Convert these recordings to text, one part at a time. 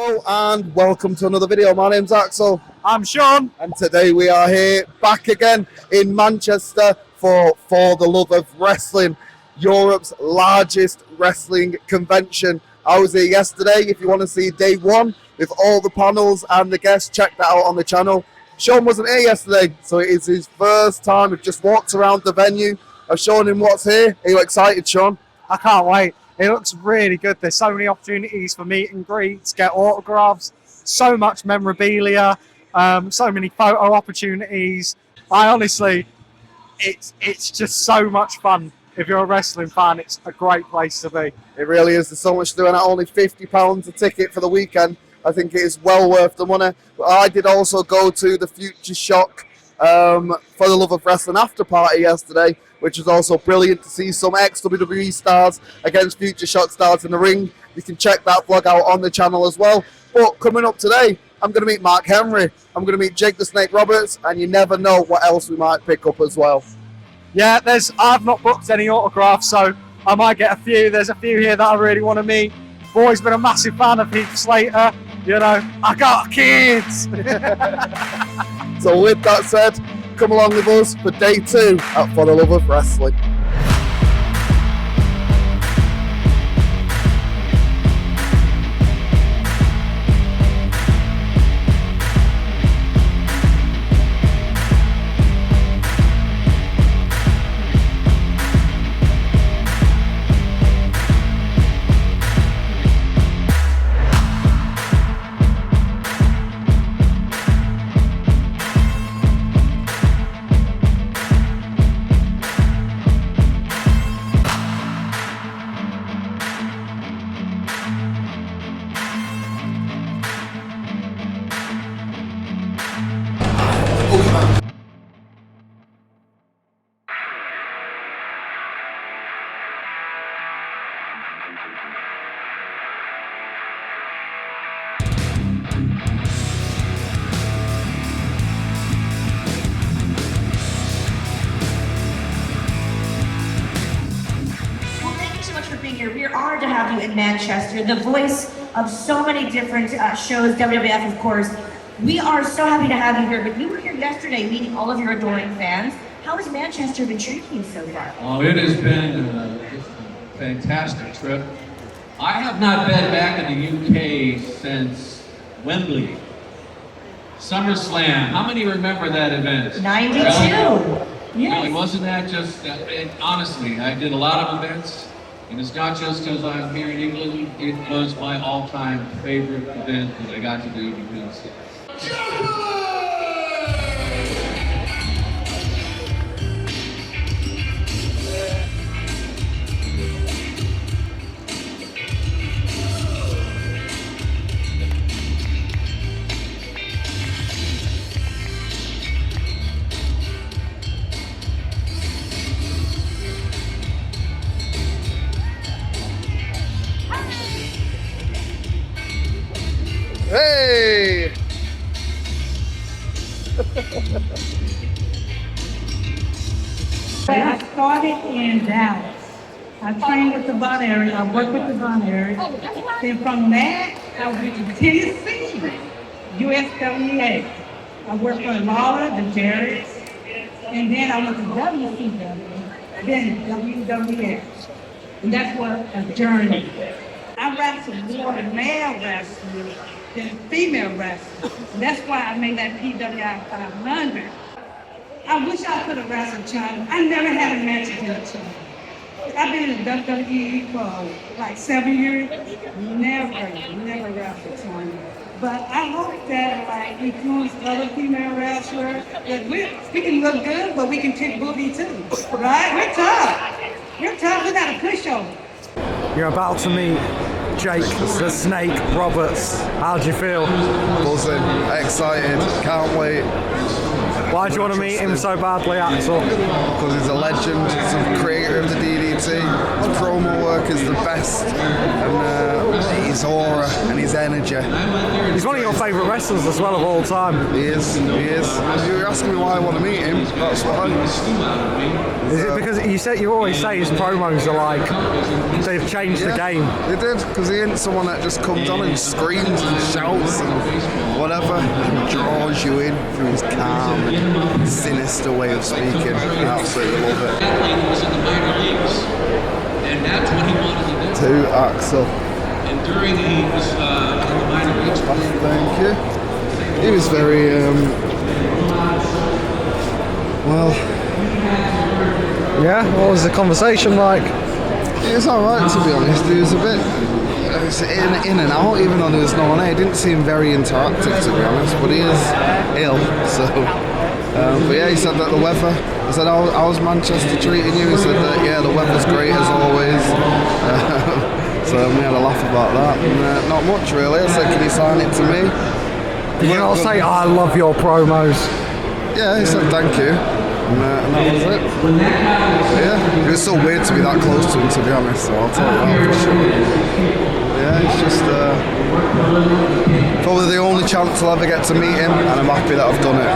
Hello and welcome to another video. My name's Axel. I'm Sean. And today we are here back again in Manchester for the Love of Wrestling, Europe's largest wrestling convention. I was here yesterday. If you want to see day one with all the panels and the guests, check that out on the channel. Sean wasn't here yesterday, so it is his first time. We've just walked around the venue. I've shown him what's here. Are you excited, Sean? I can't wait. It looks really good. There's so many opportunities for meet and greets, get autographs, so much memorabilia, so many photo opportunities. It's just so much fun. If you're a wrestling fan, it's a great place to be. It really is. There's so much to do, and at only £50 a ticket for the weekend, I think it is well worth the money. I did also go to the Future Shock for the Love of Wrestling after party yesterday, which was also brilliant to see some ex-WWE stars against Future Shock stars in the ring. You can check that vlog out on the channel as well. But coming up today, I'm going to meet Mark Henry. I'm going to meet Jake the Snake Roberts, and you never know what else we might pick up as well. Yeah, I've not booked any autographs, so I might get a few. There's a few here that I really want to meet. I've always been a massive fan of Heath Slater. You know, I got kids. So with that said, come along with us for day 2 at For the Love of Wrestling. We are honored to have you in Manchester, the voice of so many different shows, WWF of course. We are so happy to have you here, but you were here yesterday meeting all of your adoring fans. How has Manchester been treating you so far? Oh, it has been just a fantastic trip. I have not been back in the UK since Wembley. SummerSlam, how many remember that event? 92. Yes. Really, wasn't that just, honestly, I did a lot of events. And it's not just because I'm here in England, it was my all-time favorite event that I got to do because... Hey! I started in Dallas. I trained with the Von area. I worked with the Von area. Then from there, I went to Tennessee, USWA. I worked for Lawler, the Jarretts, and then I went to WCW, then WWF. And that's what a journey. I wrestled more than male wrestling than female wrestling. That's why I made that PWI 500. I wish I could have wrestled China. I never had a match against China. I've been in the WWE for like 7 years. Never wrestled China. But I hope that like influence other female wrestlers. That we can look good, but we can kick booty too. Right? We're tough. We're tough. We got a pushover. You're about to meet Jake the Snake Roberts. How do you feel? Buzzing, excited, can't wait. Why do you want to meet him so badly, Axel? Because he's a legend, he's the creator of the DDT, see. His promo work is the best, and his aura and his energy. He's one of your favourite wrestlers as well of all time. He is. You're asking me why I want to meet him. That's why. Is it because you always say his promos are like they've changed the game? They did, because he ain't someone that just comes on and screams and shouts and whatever, and draws you in through his calm and sinister way of speaking. I absolutely love it. Jaqueline was in the minor leagues, and that's what he wanted to do. To Axel. And during his minor leagues, Thank you. He was very, well... Yeah, what was the conversation like? It was alright, to be honest. He was a bit in and out, even though there was no one there. He didn't seem very interactive, to be honest, but he is ill, so... but yeah, he said that the weather... I said, how's Manchester treating you? He said that, yeah, the weather's great as always. So we had a laugh about that. And, not much, really. I said, can you sign it to me? Did you not say, I love your promos? Yeah, he said, thank you. And that was it. But yeah, it was so weird to be that close to him, to be honest, so I'll tell you that for sure. Yeah, it's just probably the only chance I'll ever get to meet him, and I'm happy that I've done it.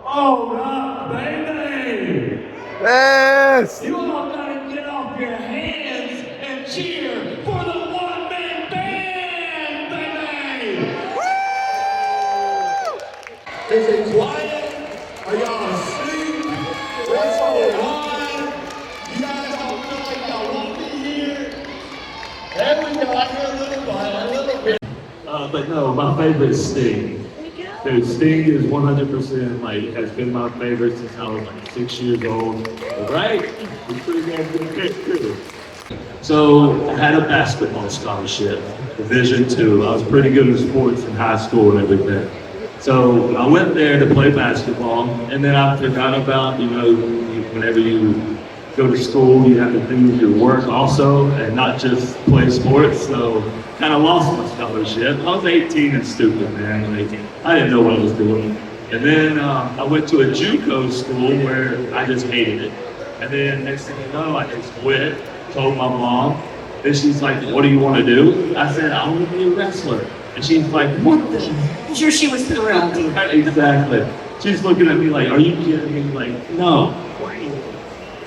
Hold up, baby! Yes! You all gotta get off your hands and cheer for the one-man band, baby! Woo! Is it quiet? Are y'all asleep? What's going on? You guys don't feel like y'all want me here? There we go, I hear a little bit. But no, my favorite is Sting. Dude, Sting is 100% like has been my favorite since I was like 6 years old. Right? He's pretty damn good too. So I had a basketball scholarship, Division II. I was pretty good in sports in high school and everything. So I went there to play basketball, and then I forgot about, whenever you go to school, you have to do your work also, and not just play sports. So kind of lost my scholarship. I was 18 and stupid, man. I didn't know what I was doing. And then I went to a JUCO school where I just hated it. And then next thing you know, I just quit, told my mom. Then she's like, what do you want to do? I said, I want to be a wrestler. And she's like, what the? I'm sure she was thrilled. Exactly. She's looking at me like, are you kidding me? Like, no.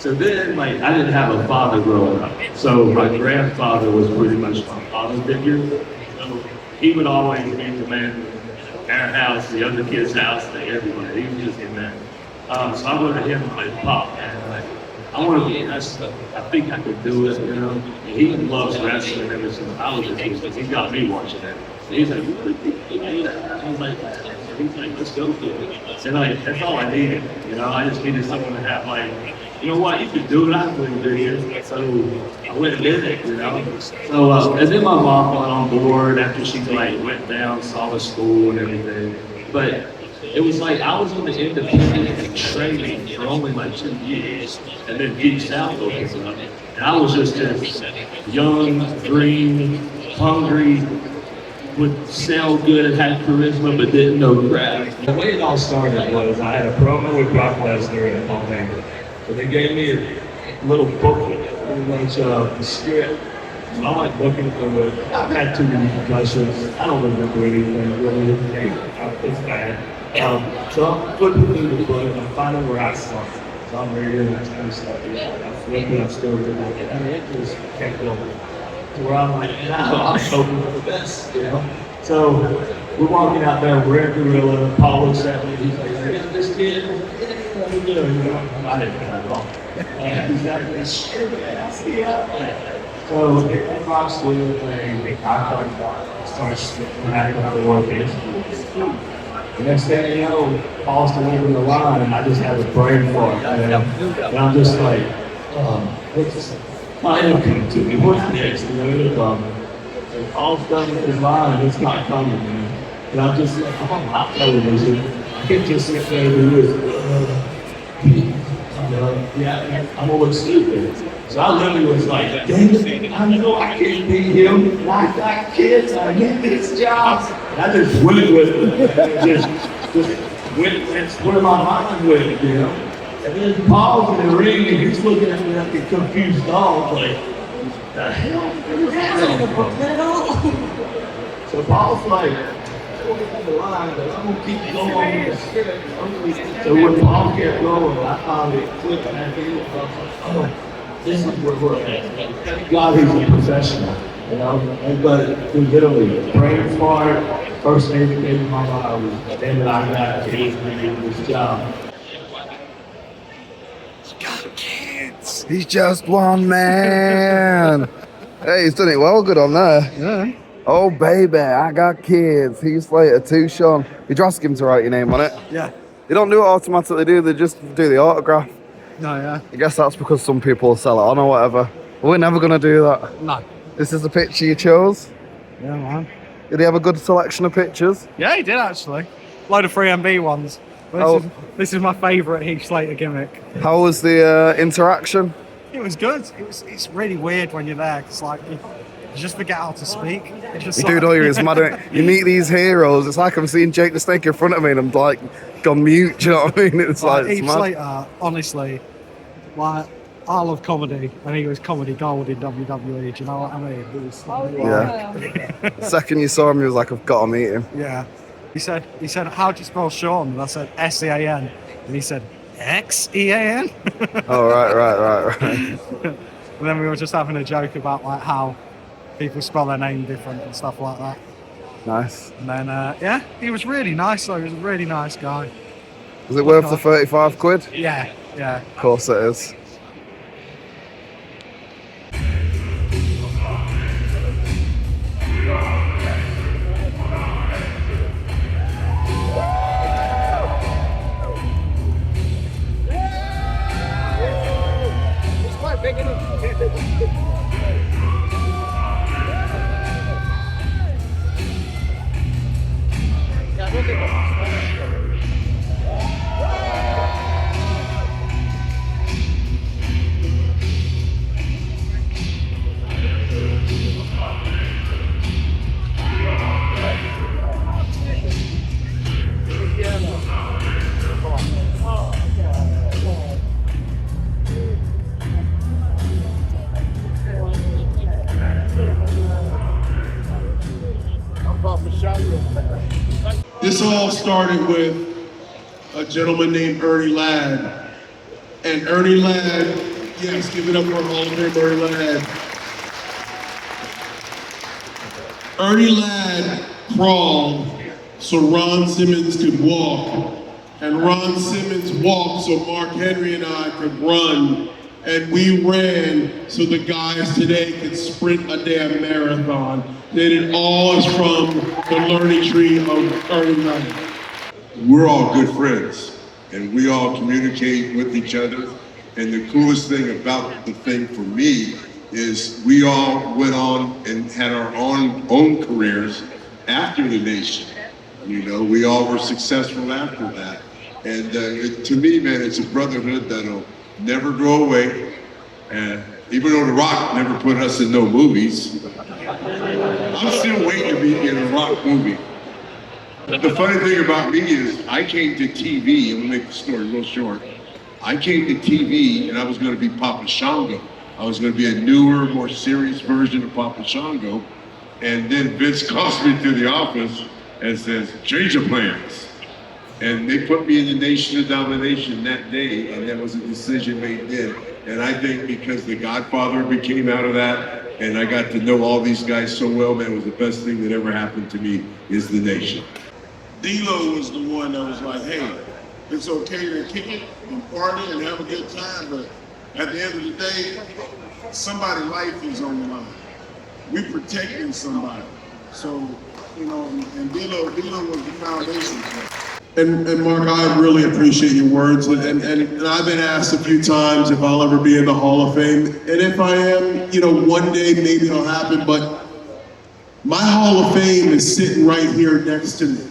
So then, I didn't have a father growing up. So my grandfather was pretty much my father figure. So he would always be the man at our house, the other kid's house, everybody. He was just a man. So I went to him and like, Pop, man, I want to be a wrestler. I think I could do it, He loves wrestling ever since I was a kid, because he got me watching it. So he's like, you really think you can do that? I was like, let's go for it. And that's all I needed, I just needed someone to have you know what, you can do it, I couldn't do it. So I went and did it, So and then my mom got on board after she went down, saw the school and everything. But it was I was on the independent training for only 2 years, and then Deep South opened up. And I was just young, green, hungry, would sell good, had charisma, but didn't know crap. The way it all started was I had a promo with Brock Lesnar and Paul Heyman. So they gave me a little booklet, pretty much the script. So I went looking for it. I've had too many concussions. I don't remember anything really. It's bad. So I'm flipping through the book and I'm finding where I started. So I'm reading and I'm starting. I'm flipping, I'm still reading. And it just kept going. To where I'm now I'm hoping for the best, So we're walking out there, we're at Gorilla, Paul looks at me, he's like, yeah, this kid, I didn't know at all. He's like, I see ya. So the Fox Wheel thing, I starts back up the working. The next thing you know, Paul's delivering the line, and I just have a brain fart. And I'm just like, what's my coming to me? What's next? Paul's done with his line, and it's not coming, And I'm just like, I'm on hot television. I can't just sit there and do this. Yeah, I'm gonna look stupid. So I literally was like, dang it, I know I can't beat him. I got kids, I get this job. And I just went with it. Just went, that's where my mind went, you know. And then Paul's in the ring and he's looking at me like a confused dog, like, the hell is that? So Paul's like, I'm gonna keep going. So when Paul kept going, I found it clicked back in. I was like, oh, this is where we're at. Thank God he's a professional, you know. But we literally praying for it. First thing that came to my mind was, damn it, I got kids to do this job. He's just one man. Hey, he's done it well good on there. Yeah. Oh, baby, I got kids. Heath Slater, too, Sean. Did you ask him to write your name on it? Yeah. They don't do it automatically, do they? Just do the autograph. No, yeah. I guess that's because some people sell it on or whatever. But we're never going to do that. No. This is the picture you chose. Yeah, man. Did he have a good selection of pictures? Yeah, he did actually. Load of 3MB ones. But this is my favourite Heath Slater gimmick. How was the interaction? It was good. It's really weird when you're there, because like you just forget how to speak. It's just You do know it's mad. You meet these heroes. It's like I'm seeing Jake the Snake in front of me and I'm like gone mute. Do you know what I mean? It's like Heath it's mad. Slater, honestly, like I love comedy, and he was comedy gold in WWE. Do you know what I mean? It was, Yeah. Second you saw him, he was like, I've got to meet him. Yeah. He said, how do you spell Sean? And I said S-E-A-N. And he said, X-E-A-N? Oh, right. And then we were just having a joke about like how people spell their name different and stuff like that. Nice. And then, yeah, he was really nice though. He was a really nice guy. Was it worth the 35 quid? Yeah. Of course it is. This all started with a gentleman named Ernie Ladd. And Ernie Ladd, yes, give it up for Hall of Fame Ernie Ladd. Ernie Ladd crawled so Ron Simmons could walk. And Ron Simmons walked so Mark Henry and I could run. And we ran so the guys today could sprint a damn marathon. That it all is from the learning tree of Ernie Ladd. We're all good friends, and we all communicate with each other. And the coolest thing about the thing for me is we all went on and had our own careers after the nation. You know, we all were successful after that. And to me, man, it's a brotherhood that'll never go away. And even though The Rock never put us in no movies, I'm still waiting to be in a Rock movie. The funny thing about me is I came to TV, and we'll make the story real short. I came to TV and I was gonna be Papa Shango. I was gonna be a newer, more serious version of Papa Shango. And then Vince calls me to the office and says, change your plans. And they put me in the Nation of Domination that day, and that was a decision made then. And I think because the Godfather became out of that, and I got to know all these guys so well, man, it was the best thing that ever happened to me is the Nation. D-Lo was the one that was like, hey, it's okay to kick it and party and have a good time, but at the end of the day, somebody's life is on the line. We're protecting somebody. So, you know, and D-Lo was the foundation. And Mark, I really appreciate your words. And I've been asked a few times if I'll ever be in the Hall of Fame. And if I am, you know, one day maybe it'll happen, but my Hall of Fame is sitting right here next to me.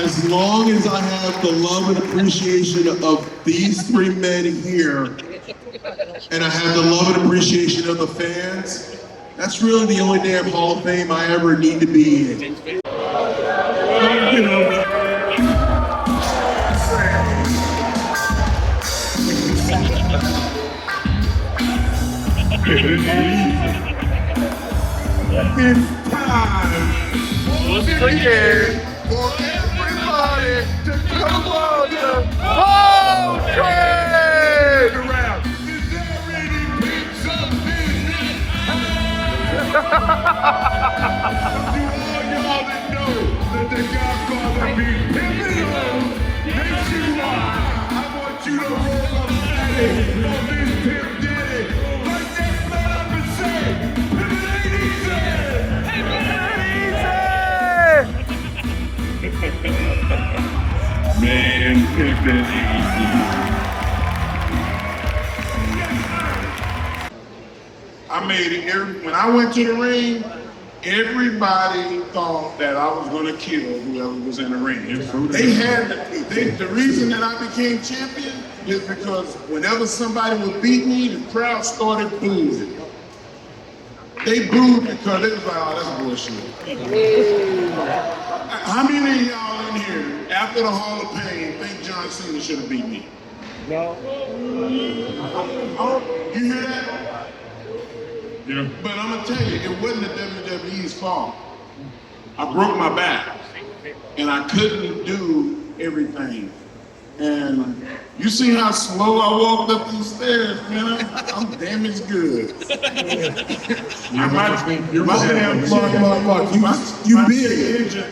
as long as I have the love and appreciation of these three men here, and I have the love and appreciation of the fans, that's really the only damn Hall of Fame I ever need to be in. You know. It's time once again for everybody to come on the whole train around. Is there any pizza business? To all y'all that know that the Godfather be pivotal nationwide, I want you to roll up Saturday on this Pimp Diddy. Like that man up and say, "Pivot ain't easy." Man, pivot ain't easy. I made it. When I went to the ring, everybody thought that I was going to kill whoever was in the ring. The reason that I became champion is because whenever somebody would beat me, the crowd started booing. They booed because it was like, oh, that's bullshit. How many of y'all in here, after the Hall of Fame, think John Cena should have beat me? No. Oh, you hear that? Yeah. But I'm gonna tell you, it wasn't the WWE's fault. I broke my back, and I couldn't do everything. And you see how slow I walked up these stairs, man? I'm damaged good.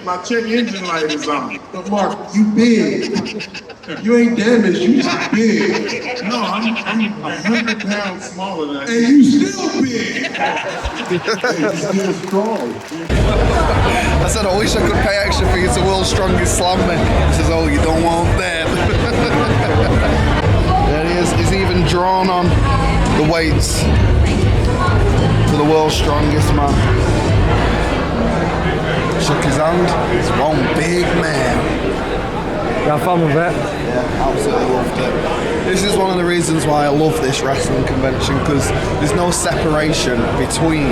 My check engine light is on. But Mark, you big. You ain't damaged, you just big. No, I'm 100 pounds smaller than that. And you still big. You're still strong. I said, I wish I could pay extra for you to World's Strongest Slam me. He says, oh, you don't want them. There he is. He's even drawn on the weights for the World's Strongest Man. Shook his hand. He's one big man. Have fun with it. Yeah, absolutely loved it. This is one of the reasons why I love this wrestling convention, because there's no separation between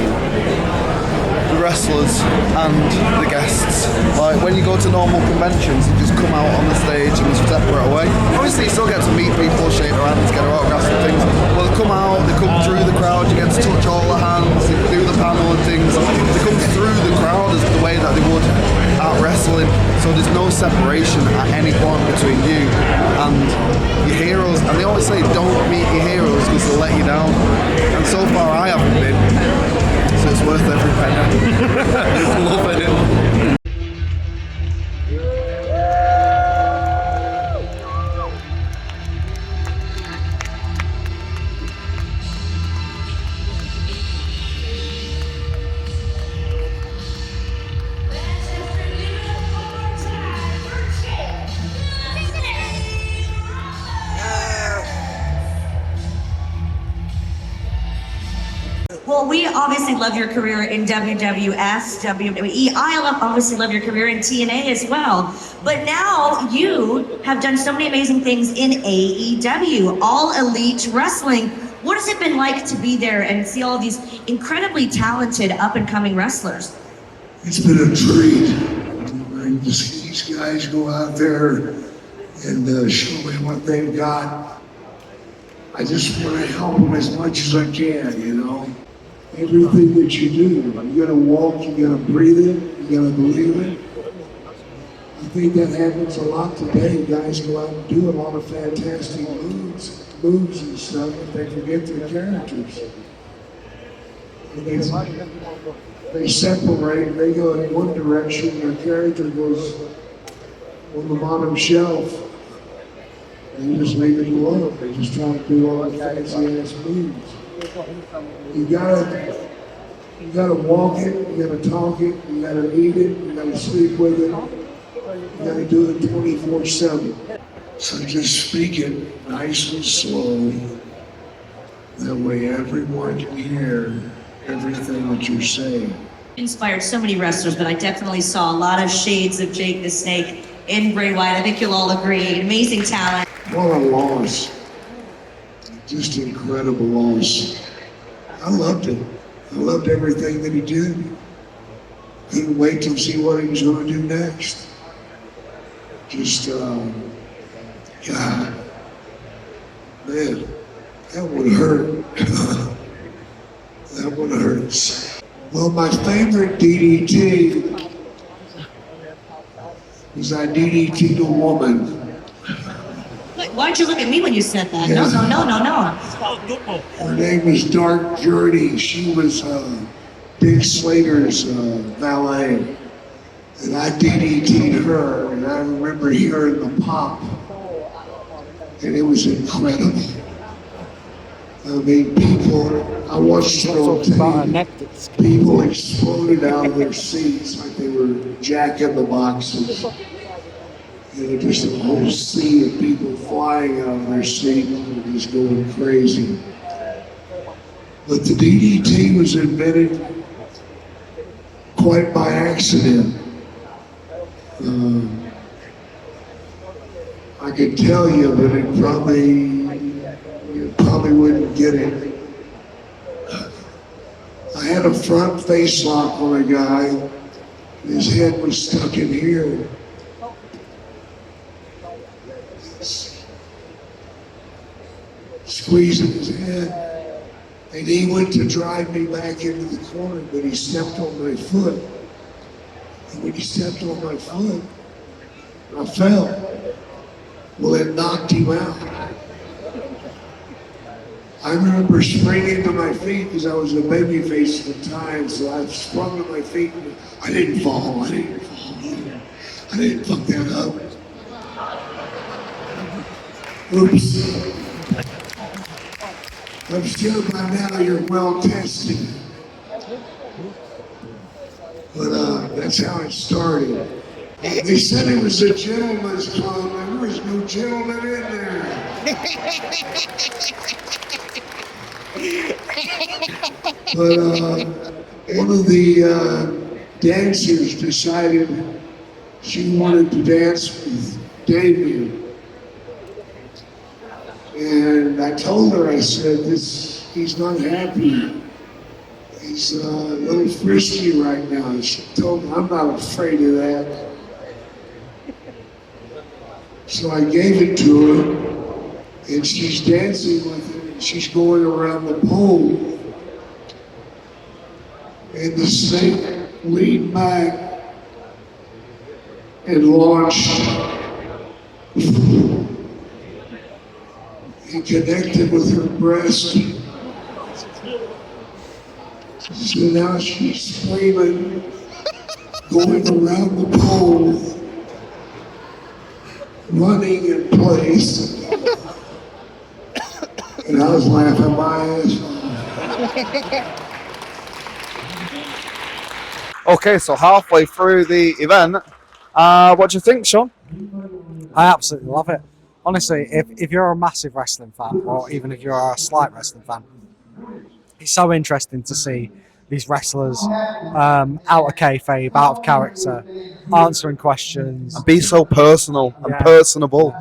the wrestlers and the guests. Like when you go to normal conventions, you just come out on the stage and you separate away. Obviously you still get to meet people, shake their hands, get autographs and things. Well, they come out, they come through the crowd, you get to touch all the hands, they do the panel and things. They come through the crowd as the way that they would at wrestling. So there's no separation at any point between you and your heroes. And they always say don't meet your heroes because they'll let you down. And so far I haven't been. So it's worth every penny. Love it. Well, we obviously love your career in WWF, WWE. I obviously love your career in TNA as well. But now you have done so many amazing things in AEW, All Elite Wrestling. What has it been like to be there and see all these incredibly talented up-and-coming wrestlers? It's been a treat. To see these guys go out there and show me what they've got. I just want to help them as much as I can, you know. Everything that you do, you gotta walk, you gotta breathe it, you gotta believe it. I think that happens a lot today. Guys go out and do a lot of fantastic moves and stuff, but they forget their characters. They separate, they go in one direction, their character goes on the bottom shelf. They just make it look, they just try to do all the fancy ass moves. You gotta walk it, you gotta talk it, you gotta eat it, you gotta sleep with it, you gotta do it 24/7. So just speak it nice and slow. That way everyone can hear everything that you're saying. Inspired so many wrestlers, but I definitely saw a lot of shades of Jake the Snake in Bray Wyatt. I think you'll all agree. Amazing talent. What a loss. Just incredible loss. I loved it. I loved everything that he did. Couldn't wait to see what he was going to do next. Just, God, man, that one hurt. That one hurts. Well, my favorite DDT was I DDT'd a woman. Why'd you look at me when you said that? Yeah. No. Her name was Dark Journey. She was Big Slater's valet. And I DDT'd her, and I remember hearing the pop. And it was incredible. I mean, I watched it on tape. People exploded out of their seats like they were Jack in the Boxes. You know, just a whole sea of people flying out of their seats and just going crazy. But the DDT was invented quite by accident. I could tell you, but you probably wouldn't get it. I had a front face lock on a guy. His head was stuck in here. Squeezing his head. And he went to drive me back into the corner, but he stepped on my foot. And when he stepped on my foot, I fell. Well, it knocked him out. I remember springing to my feet because I was a baby face at the time, so I sprung to my feet and I didn't fall. I didn't fuck that up. Oops. I'm sure by now you're well tested. But that's how it started. They said it was a gentleman's club, and there was no gentleman in there. But one of the dancers decided she wanted to dance with Damien. And I told her, I said, he's not happy. He's a little frisky right now. And she told me, I'm not afraid of that. So I gave it to her, and she's dancing with it, and she's going around the pole. And the snake leaned back and launched and connected with her breast. So now she's screaming, going around the pole, running in place. And I was laughing my ass off. Okay, so halfway through the event, what do you think, Sean? I absolutely love it. Honestly, if you're a massive wrestling fan, or even if you're a slight wrestling fan, it's so interesting to see these wrestlers out of kayfabe, out of character, answering questions. And be so personal and personable.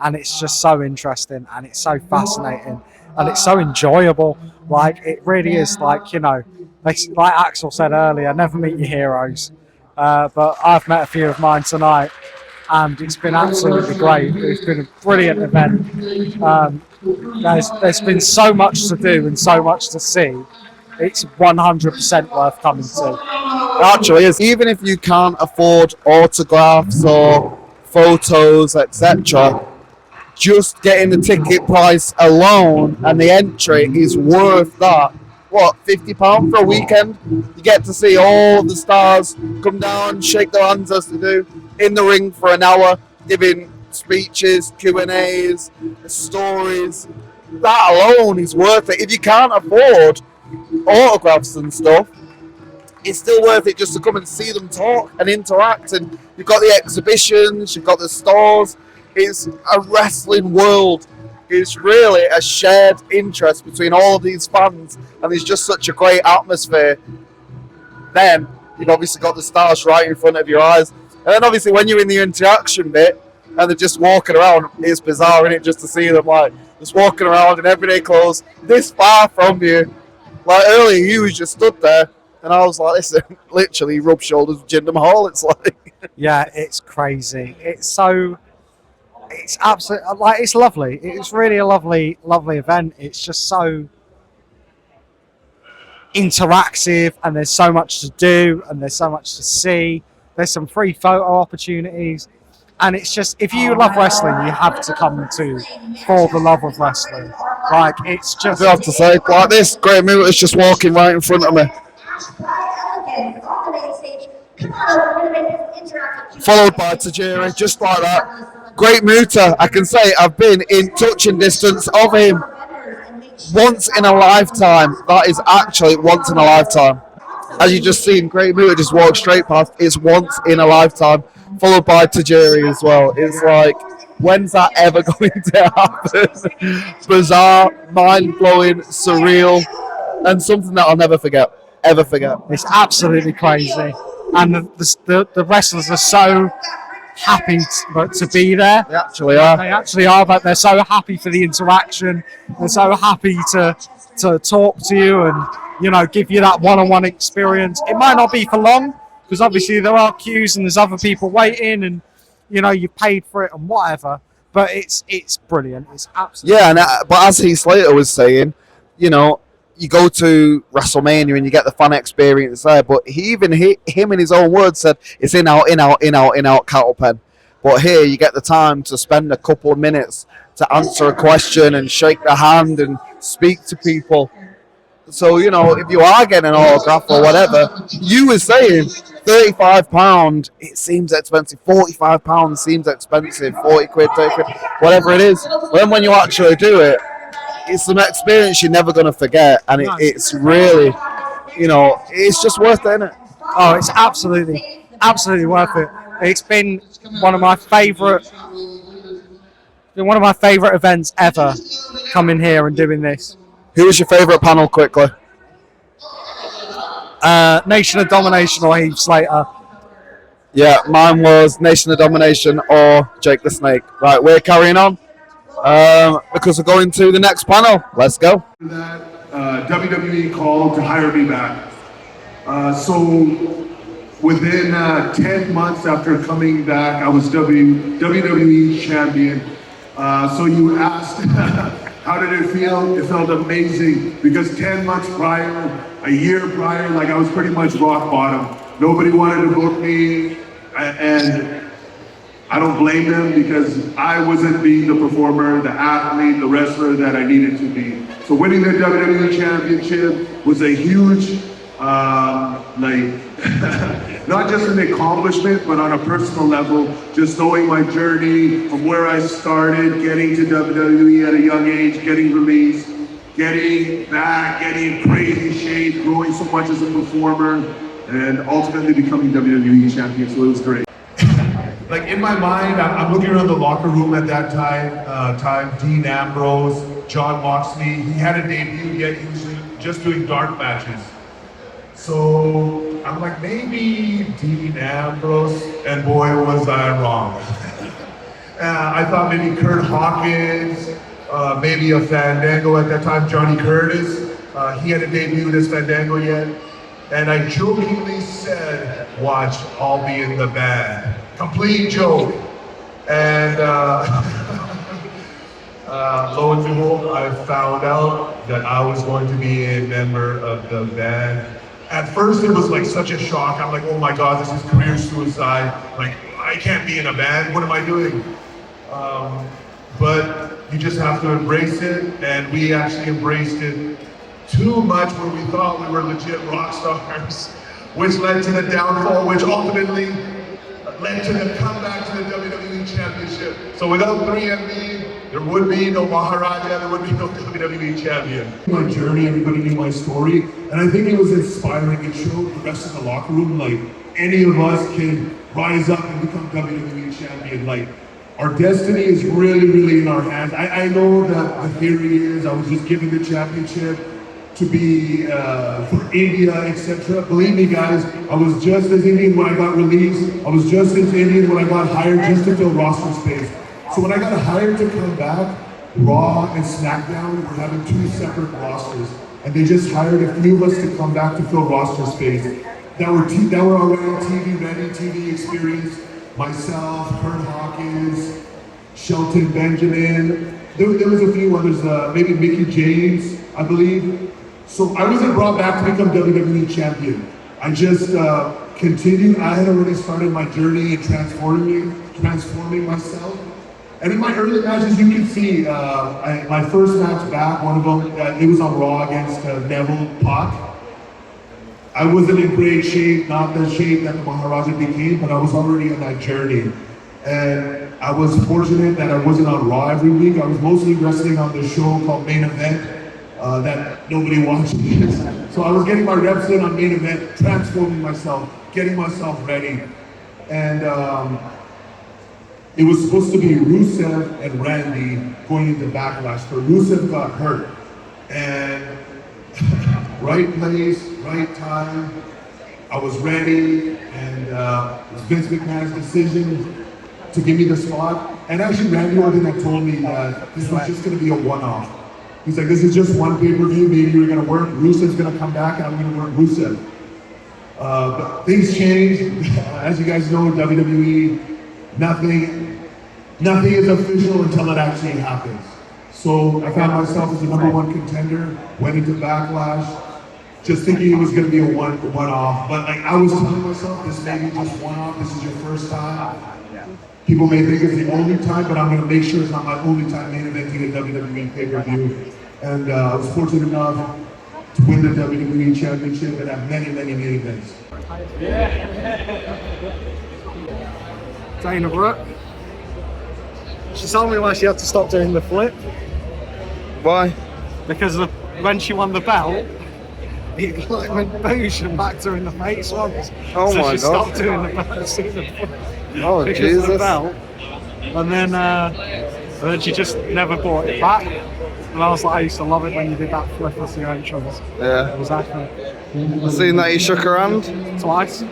And it's just so interesting, and it's so fascinating, and it's so enjoyable. Like, it really is, like, you know, like Axel said earlier, never meet your heroes. But I've met a few of mine tonight, and it's been absolutely great. It's been a brilliant event. There's been so much to do and so much to see. It's 100% worth coming to. Actually, even if you can't afford autographs or photos, etc., just getting the ticket price alone and the entry is worth that. What, £50 for a weekend? You get to see all the stars come down, shake their hands as they do, in the ring for an hour, giving speeches, Q&As, stories. That alone is worth it. If you can't afford autographs and stuff, it's still worth it just to come and see them talk and interact. And you've got the exhibitions, you've got the stores. It's a wrestling world. It's really a shared interest between all of these fans, and there's just such a great atmosphere. Then you've obviously got the stars right in front of your eyes. And then obviously when you're in the interaction bit and they're just walking around, it's bizarre, isn't it, just to see them like just walking around in everyday clothes this far from you. Like earlier, you was just stood there, and I was like, listen, literally rub shoulders with Jinder Mahal. It's like, Yeah, it's crazy. It's absolutely, like, it's lovely. It's really a lovely event. It's just so interactive, and there's so much to do, and there's so much to see. There's some free photo opportunities, and it's just, if you love wrestling, you have to come to For the Love of Wrestling. Like, it's just, I have to say, like this, Great Muta's just walking right in front of me. Followed by Tajiri, just like that. Great Muta, I can say I've been in touching distance of him once in a lifetime. That is actually once in a lifetime. As you just seen, Great Muta just walk straight past. It's once in a lifetime. Followed by Tajiri as well. It's like, when's that ever going to happen? Bizarre, mind-blowing, surreal, and something that I'll never forget. Ever forget. it's absolutely crazy. And the wrestlers are so happy to be there. They actually are. They actually are, but they're so happy for the interaction. They're so happy to talk to you and, you know, give you that one-on-one experience. It might not be for long, because obviously there are queues and there's other people waiting, and, you know, you paid for it and whatever. But it's brilliant. It's absolutely But as Heath Slater was saying, you know, you go to WrestleMania and you get the fun experience there. But him in his own words said it's in out cattle pen. But here you get the time to spend a couple of minutes to answer a question and shake the hand and speak to people. So, you know, if you are getting an autograph or whatever, you were saying £35, it seems expensive. £45 seems expensive. 40 quid, 30 quid, whatever it is. When you actually do it, it's an experience you're never going to forget. And it's really, you know, it's just worth it, isn't it? Oh, it's absolutely worth it. It's been one of my favourite events ever, coming here and doing this. Who was your favourite panel, quickly? Nation of Domination or Heath Slater. Yeah, mine was Nation of Domination or Jake the Snake. Right, we're carrying on because we're going to the next panel. Let's go. WWE called to hire me back. So within 10 months after coming back, I was WWE champion. So you asked, how did it feel? It felt amazing, because 10 months prior, a year prior, like, I was pretty much rock bottom. Nobody wanted to book me, and I don't blame them, because I wasn't being the performer, the athlete, the wrestler that I needed to be. So winning the WWE Championship was a huge, not just an accomplishment, but on a personal level, just knowing my journey from where I started, getting to WWE at a young age, getting released, getting back, getting in crazy shape, growing so much as a performer, and ultimately becoming WWE champion. So it was great. Like, in my mind, I'm looking around the locker room at that time. Dean Ambrose, John Moxley. He hadn't debuted yet. He was just doing dark matches. So I'm like, maybe Dean Ambrose, and boy, was I wrong. I thought maybe Kurt Hawkins, maybe a Fandango at that time, Johnny Curtis. He hadn't debuted as Fandango yet. And I jokingly said, watch, I'll be in the band. Complete joke. And lo and behold, I found out that I was going to be a member of the band. At first, it was like such a shock. I'm like, oh my God, this is career suicide. Like, I can't be in a band. What am I doing? But you just have to embrace it. And we actually embraced it too much, where we thought we were legit rock stars, which led to the downfall, which ultimately led to the comeback to the WWE Championship. So without 3MB, there would be no Maharaja, there would be no WWE Champion. My journey, everybody knew my story, and I think it was inspiring. It showed the rest of the locker room, like, any of us can rise up and become WWE Champion. Like, our destiny is really, really in our hands. I know that the theory is I was just given the championship to be for India, etc. Believe me, guys, I was just as Indian when I got released. I was just as Indian when I got hired just to fill roster space. So when I got hired to come back, Raw and SmackDown were having 2 separate rosters, and they just hired a few of us to come back to fill roster space. That were already TV ready, TV experienced. Myself, Kurt Hawkins, Shelton Benjamin. There was a few others, maybe Mickey James, I believe. So I wasn't brought back to become WWE champion. I just continued. I had already started my journey in transforming myself. And in my early matches, you can see my first match back, one of them, it was on Raw against Neville Pac. I wasn't in great shape, not the shape that the Maharaja became, but I was already on that journey. And I was fortunate that I wasn't on Raw every week. I was mostly wrestling on the show called Main Event that nobody watches. So I was getting my reps in on Main Event, transforming myself, getting myself ready. And it was supposed to be Rusev and Randy going into Backlash, but Rusev got hurt. And right place, right time, I was ready, and it was Vince McMahon's decision to give me the spot. And actually Randy Orton had told me that this was just gonna be a one-off. He's like, this is just one pay-per-view, maybe you're gonna work, Rusev's gonna come back and I'm gonna work Rusev. But things changed. As you guys know, WWE, nothing is official until it actually happens. So I found myself as the #1 contender, went into Backlash, just thinking it was gonna be a one-off. But like I was telling myself, this may be just one-off, this is your first time. People may think it's the only time, but I'm gonna make sure it's not my only time main eventing a WWE pay-per-view. And I was fortunate enough to win the WWE Championship and have many main events. Dana Brooke. She told me why she had to stop doing the flip. Why? Because when she won the belt, it like went boosh and back to her in the face once. Oh so my she God. stopped doing the belt. Oh because Jesus! of the belt. And then she just never brought it back. And I was like, I used to love it when you did that flip as the entrance. Yeah. It was accurate. I seen that you shook her hand. Twice.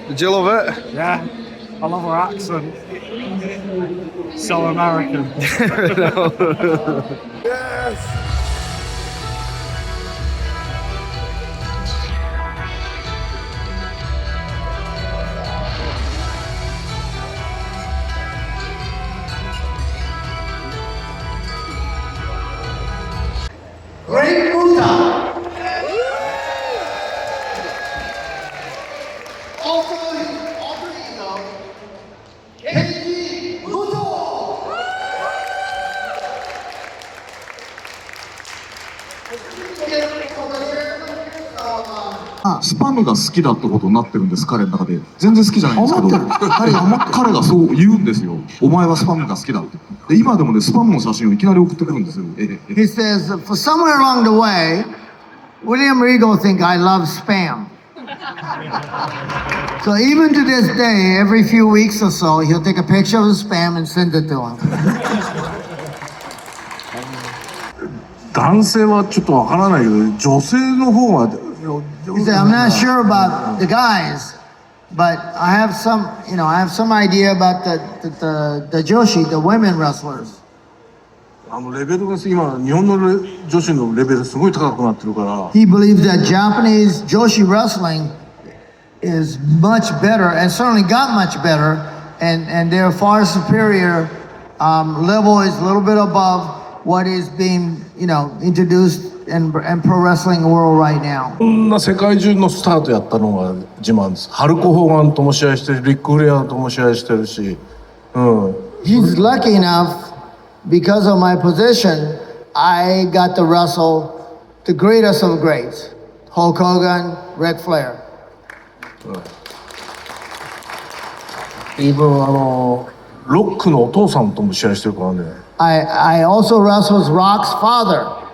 Did you love it? Yeah. I love her accent. So American. Yes. Great Muta. Also, you know, Keiji Muta. スパムが好きだってことになってるんです、彼の中で。全然好きじゃないんですけど、彼がそう言うんですよ。お前はスパムが好きだって。で、今でもね、スパムの写真をいきなり送ってくるんですよ。He says, for somewhere along the way, William Regal think I love spam. So even to this day, every few weeks or so, he'll take a picture of the spam and send it to him. 男性はちょっとわからないけど、女性の方は He said, I'm not sure about the guys, but I have some idea about the Joshi, the women wrestlers. レベルが今日本の女子のレベルすごい高くなってるから。He believes that Japanese Joshi wrestling is much better and certainly got much better, and their far superior level is a little bit above what is being, introduced in pro wrestling world right now. こんな世界中のスタートやったのが自慢です。ハルコ・ホーガンとも試合してる、リック・フレアとも試合してるし、He's lucky enough, because of my position, I got to wrestle the greatest of greats, Hulk Hogan, Ric Flair. Even ロックのお父さんとも試合してるからね。I also wrestled Rock's father.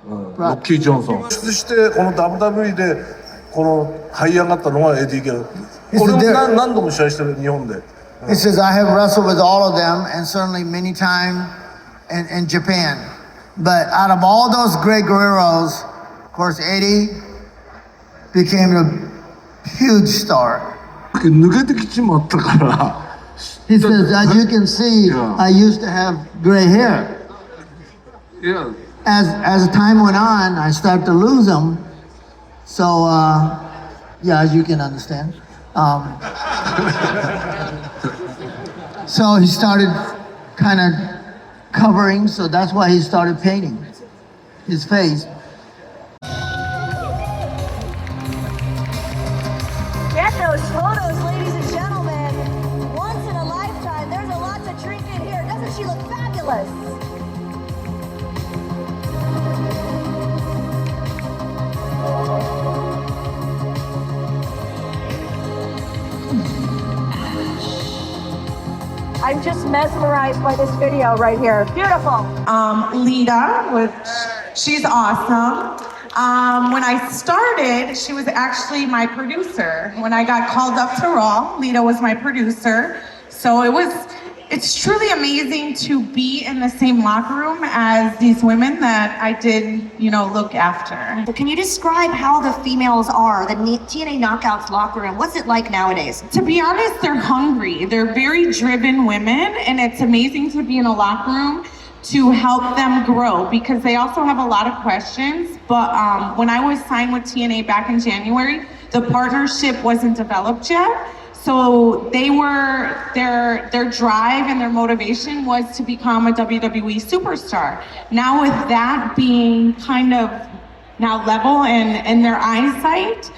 ロッキー・ジョンソン。出してこの WWE でこの這い上がったのがエディ・ゲル。これも何度も試合してる日本で。He says I have wrestled with all of them and certainly many times in Japan. But out of all those great guerreros, course, Eddie became a huge star. 抜けてきちまったから He says, as you can see, I used to have gray hair. いや As time went on, I started to lose them. So, yeah, as you can understand. So he started kind of covering, so that's why he started painting his face. Get those photos, ladies and gentlemen. Once in a lifetime, there's a lot to drink in here. Doesn't she look fabulous? I'm just mesmerized by this video right here. Beautiful. Lita, which she's awesome. When I started, she was actually my producer. When I got called up to Raw, Lita was my producer. So it's truly amazing to be in the same locker room as these women that I did, look after. Can you describe how the females are, the TNA Knockouts locker room? What's it like nowadays? To be honest, they're hungry. They're very driven women, and it's amazing to be in a locker room to help them grow because they also have a lot of questions. But when I was signed with TNA back in January, the partnership wasn't developed yet. So their drive and their motivation was to become a WWE superstar. Now with that being kind of now level and their eyesight,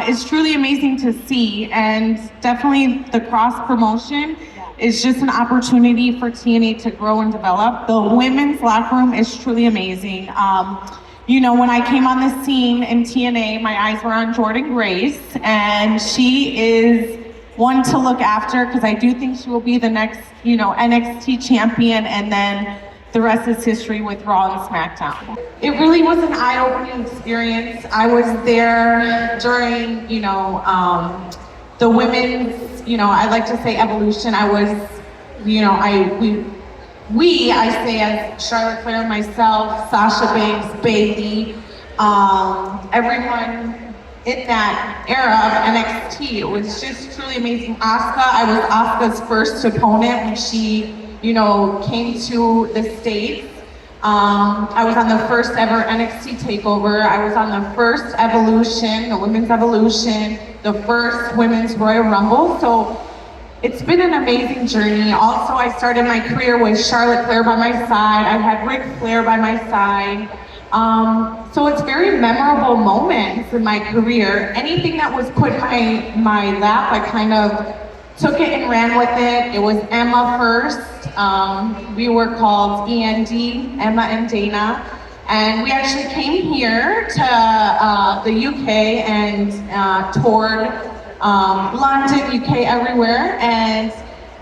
it's truly amazing to see. And definitely the cross promotion is just an opportunity for TNA to grow and develop. The women's locker room is truly amazing. When I came on the scene in TNA, my eyes were on Jordan Grace, and she is one to look after because I do think she will be the next, NXT champion, and then the rest is history with Raw and SmackDown. It really was an eye-opening experience. I was there during, the women's, I like to say evolution. I was, I say as Charlotte Flair, myself, Sasha Banks, Bayley, everyone in that era of NXT. It was just truly amazing. Asuka, I was Asuka's first opponent when she, came to the States. I was on the first ever NXT takeover. I was on the first Evolution, the Women's Evolution, the first Women's Royal Rumble. So it's been an amazing journey. Also, I started my career with Charlotte Flair by my side. I had Ric Flair by my side. So it's very memorable moments in my career. Anything that was put in my lap, I kind of took it and ran with it. It was Emma first. We were called END, Emma and Dana. And we actually came here to the UK and toured London, UK, everywhere. And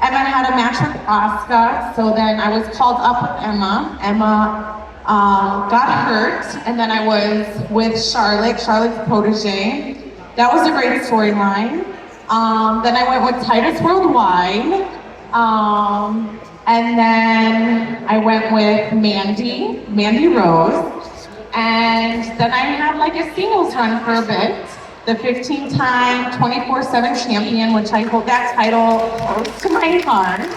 Emma had a match with Asuka. So then I was called up with Emma. Emma got hurt, and then I was with Charlotte's protege. That was a great storyline. Then I went with Titus Worldwide, and then I went with Mandy Rose, and then I had like a singles run for a bit. The 15-time 24/7 champion, which I hold that title close to my heart.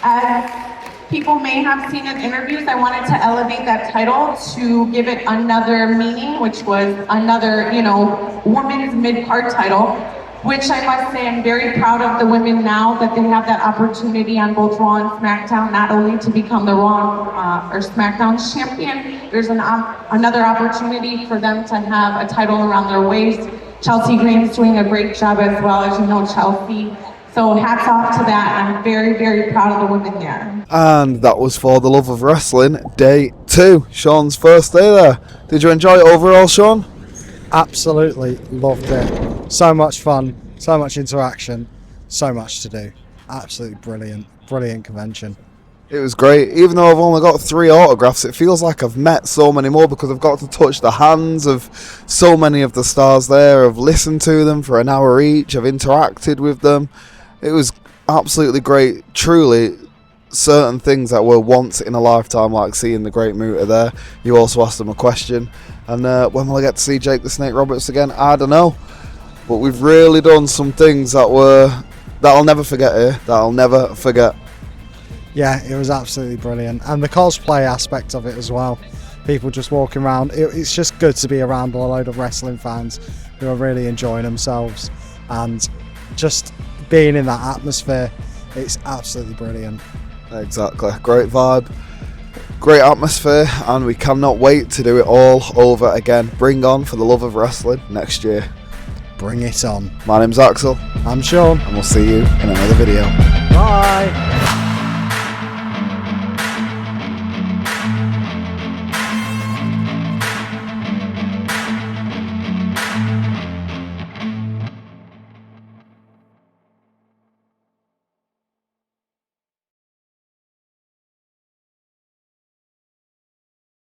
As people may have seen in interviews, I wanted to elevate that title to give it another meaning, which was another, women's mid-card title, which I must say I'm very proud of the women now that they have that opportunity on both Raw and SmackDown, not only to become the Raw or SmackDown champion, there's another opportunity for them to have a title around their waist. Chelsea Green's doing a great job as well, as you know, Chelsea. So hats off to that. I'm very, very proud of the women there. And that was For the Love of Wrestling, Day 2. Sean's first day there. Did you enjoy it overall, Sean? Absolutely loved it. So much fun, so much interaction, so much to do. Absolutely brilliant convention. It was great. Even though I've only got 3 autographs, it feels like I've met so many more because I've got to touch the hands of so many of the stars there. I've listened to them for an hour each. I've interacted with them. It was absolutely great. Truly, certain things that were once in a lifetime, like seeing the great Muta there. You also asked him a question, and when will I get to see Jake the Snake Roberts again? I don't know, but we've really done some things that I'll never forget here. That I'll never forget. Yeah, it was absolutely brilliant, and the cosplay aspect of it as well. People just walking around. It's just good to be around a load of wrestling fans who are really enjoying themselves, and just being in that atmosphere. It's absolutely brilliant. Exactly, great vibe, great atmosphere, and we cannot wait to do it all over again. Bring on For the Love of Wrestling next year. Bring it on. My name's Axel. I'm Sean. And we'll see you in another video. Bye.